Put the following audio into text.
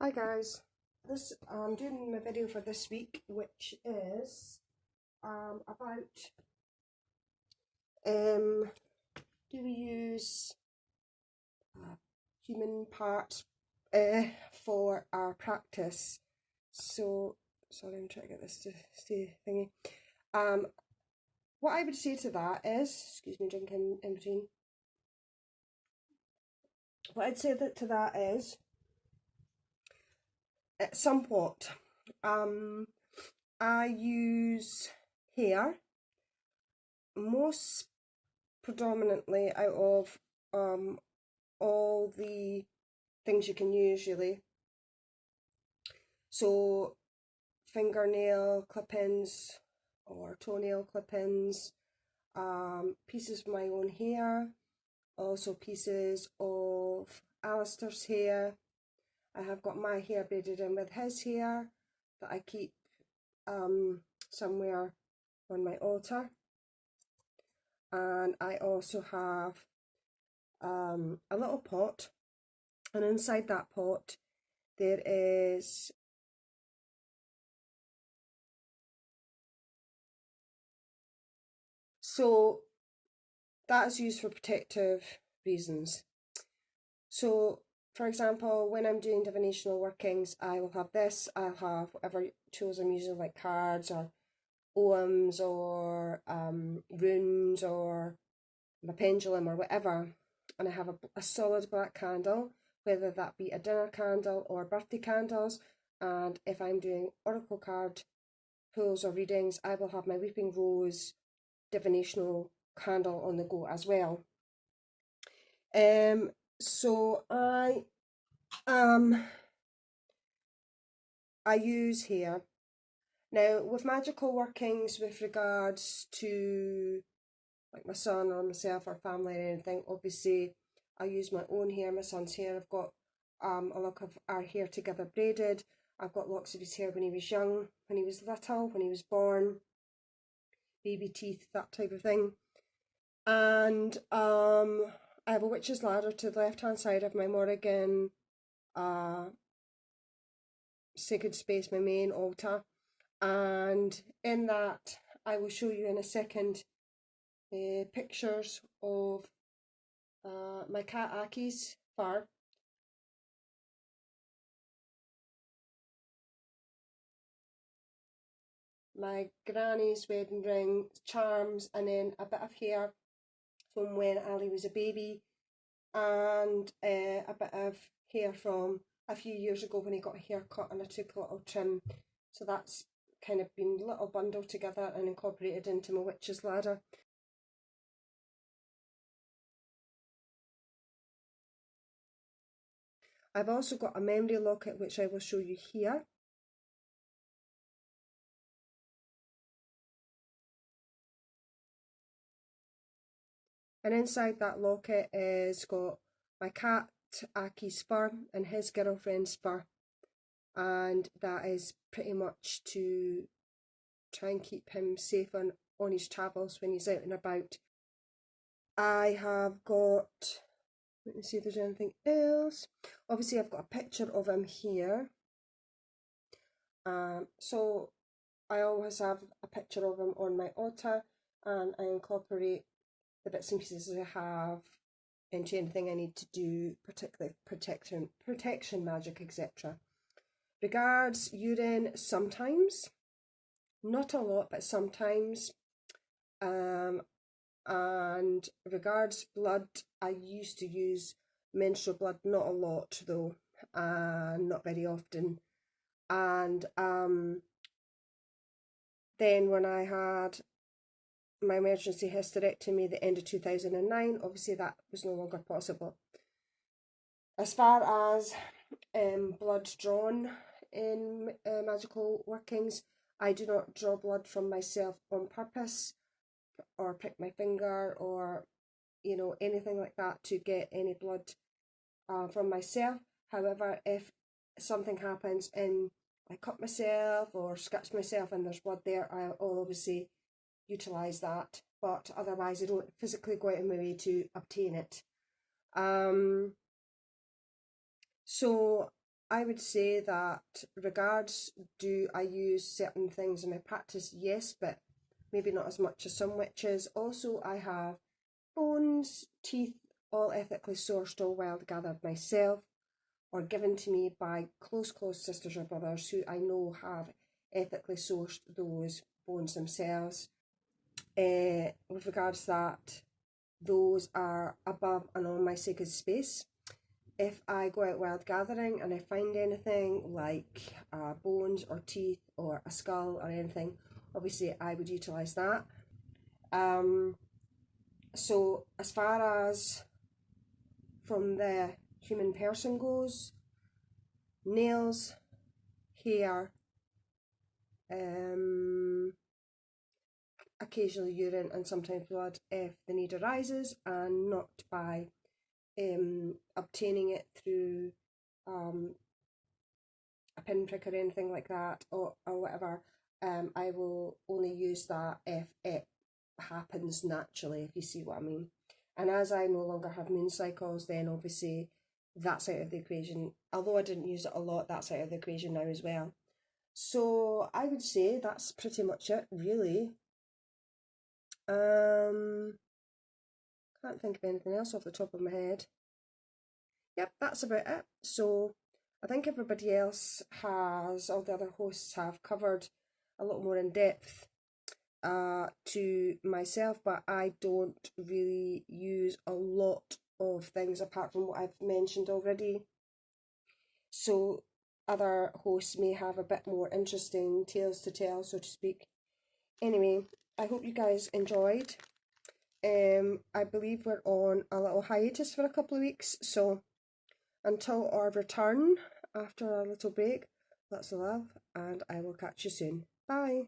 Hi guys, I'm doing my video for this week, which is about do we use human parts for our practice. So sorry, I'm trying to get this to stay thingy. What I would say to that is, excuse me, drinking in between. What I'd say to that is, somewhat. I use hair most predominantly out of all the things you can use, really. So fingernail clip-ins or toenail clip-ins, pieces of my own hair, also pieces of Alistair's hair. I have got my hair braided in with his hair that I keep somewhere on my altar. And I also have a little pot, and inside that pot there is so that is used for protective reasons. So for example, when I'm doing divinational workings, I will have this, I'll have whatever tools I'm using, like cards or oghams or runes or my pendulum or whatever, and I have a solid black candle, whether that be a dinner candle or birthday candles. And if I'm doing oracle card pulls or readings, I will have my weeping rose divinational candle on the go as well. So I use here now with magical workings with regards to like my son or myself or family or anything. Obviously I use my own hair, my son's hair. I've got a lock of our hair together braided. I've got locks of his hair when he was young, when he was little, when he was born, baby teeth, that type of thing. And I have a witch's ladder to the left hand side of my Morrigan sacred space, my main altar, and in that I will show you in a second pictures of my cat Aki's fur, my granny's wedding ring, charms, and then a bit of hair from when Ali was a baby, and a bit of hair from a few years ago when he got a haircut and I took a little trim. So that's kind of been a little bundled together and incorporated into my witch's ladder. I've also got a memory locket which I will show you here. And inside that locket is got my cat Aki's fur and his girlfriend's fur, and that is pretty much to try and keep him safe on his travels when he's out and about. I have got, let me see if there's anything else. Obviously I've got a picture of him here. So I always have a picture of him on my altar, and I incorporate the bits and pieces I have into anything I need to do, particularly protection magic, etc. Regards urine, sometimes, not a lot, but sometimes. And regards blood, I used to use menstrual blood, not a lot though, not very often. And then when I had my emergency hysterectomy at the end of 2009, obviously that was no longer possible. As far as blood drawn in magical workings, I do not draw blood from myself on purpose or prick my finger or anything like that to get any blood from myself. However, if something happens and I cut myself or scratch myself and there's blood there, I'll obviously utilise that, but otherwise I don't physically go out of my way to obtain it. So I would say that regards, do I use certain things in my practice? Yes, but maybe not as much as some witches. Also, I have bones, teeth, all ethically sourced, all wild gathered myself, or given to me by close sisters or brothers who I know have ethically sourced those bones themselves. With regards to that, those are above and on my sacred space. If I go out wild gathering and I find anything like bones or teeth or a skull or anything, obviously I would utilise that. So as far as from the human person goes, nails, hair, occasionally urine and sometimes blood if the need arises, and not by obtaining it through a pinprick or anything like that, or whatever. I will only use that if it happens naturally, if you see what I mean. And as I no longer have moon cycles, then obviously that's out of the equation. Although I didn't use it a lot, that's out of the equation now as well. So I would say that's pretty much it, really. Can't think of anything else off the top of my head. Yep, that's about it. So I think everybody else has, all the other hosts have covered a lot more in depth to myself, but I don't really use a lot of things apart from what I've mentioned already. So other hosts may have a bit more interesting tales to tell, so to speak. Anyway, I hope you guys enjoyed. I believe we're on a little hiatus for a couple of weeks, so until our return after a little break, lots of love, and I will catch you soon. Bye.